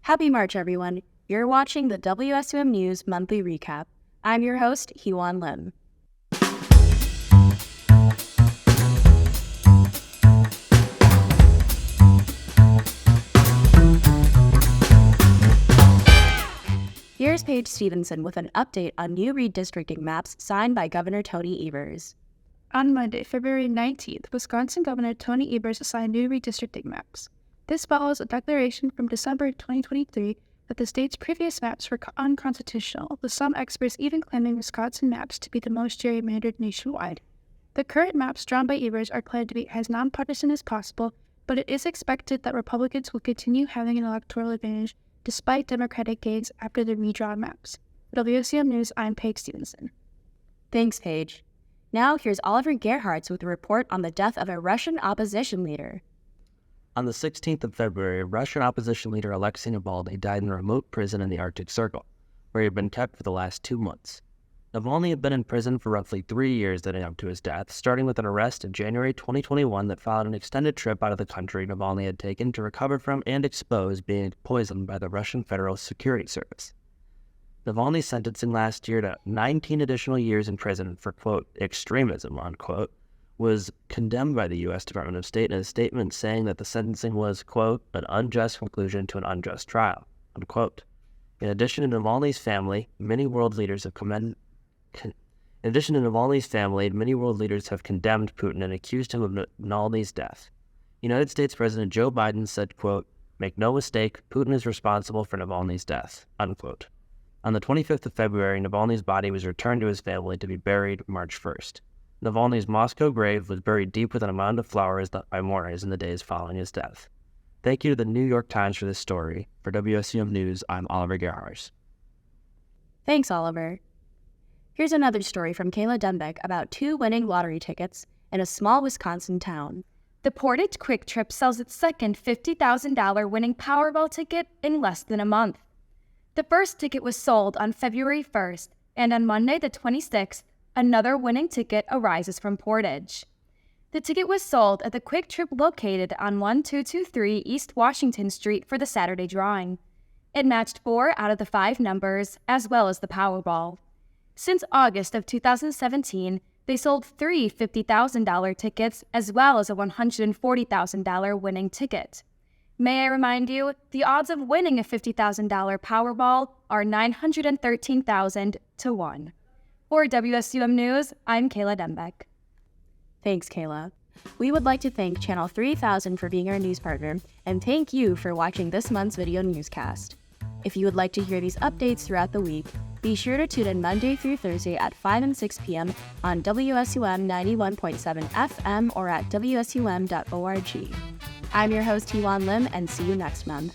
Happy March, everyone. You're watching the WSUM News Monthly Recap. I'm your host, Heewone Lim. Here's Paige Stevenson with an update on new redistricting maps signed by Governor Tony Evers. On Monday, February 19th, Wisconsin Governor Tony Evers signed new redistricting maps. This follows a declaration from December 2023 that the state's previous maps were unconstitutional, with some experts even claiming Wisconsin maps to be the most gerrymandered nationwide. The current maps drawn by Evers are planned to be as nonpartisan as possible, but it is expected that Republicans will continue having an electoral advantage despite Democratic gains after the redrawn maps. For WSUM News, I'm Paige Stevenson. Thanks, Paige. Now here's Oliver Gerharz with a report on the death of a Russian opposition leader. On the 16th of February, Russian opposition leader Alexei Navalny died in a remote prison in the Arctic Circle, where he had been kept for the last 2 months. Navalny had been in prison for roughly 3 years leading up to his death, starting with an arrest in January 2021 that followed an extended trip out of the country Navalny had taken to recover from and expose being poisoned by the Russian Federal Security Service. Navalny's sentencing last year to 19 additional years in prison for, quote, extremism, unquote, was condemned by the U.S. Department of State in a statement saying that the sentencing was, quote, an unjust conclusion to an unjust trial, unquote. In addition to Navalny's family, many world leaders have condemned Putin and accused him of Navalny's death. United States President Joe Biden said, quote, make no mistake, Putin is responsible for Navalny's death, unquote. On the 25th of February, Navalny's body was returned to his family to be buried March 1st. Navalny's Moscow grave was buried deep with an amount of flowers by mourners in the days following his death. Thank you to the New York Times for this story. For WSUM News, I'm Oliver Gerharz. Thanks, Oliver. Here's another story from Kayla Dembiec about 2 winning lottery tickets in a small Wisconsin town. The Portage Quick Trip sells its second $50,000 winning Powerball ticket in less than a month. The first ticket was sold on February 1st, and on Monday the 26th, another winning ticket arises from Portage. The ticket was sold at the Quick Trip located on 1223 East Washington Street for the Saturday drawing. It matched 4 out of the 5 numbers, as well as the Powerball. Since August of 2017, they sold 3 $50,000 tickets, as well as a $140,000 winning ticket. May I remind you, the odds of winning a $50,000 Powerball are 913,000 to 1. For WSUM News, I'm Kayla Dembiec. Thanks, Kayla. We would like to thank Channel 3000 for being our news partner, and thank you for watching this month's video newscast. If you would like to hear these updates throughout the week, be sure to tune in Monday through Thursday at 5 and 6 p.m. on WSUM 91.7 FM or at WSUM.org. I'm your host, Heewone Lim, and see you next month.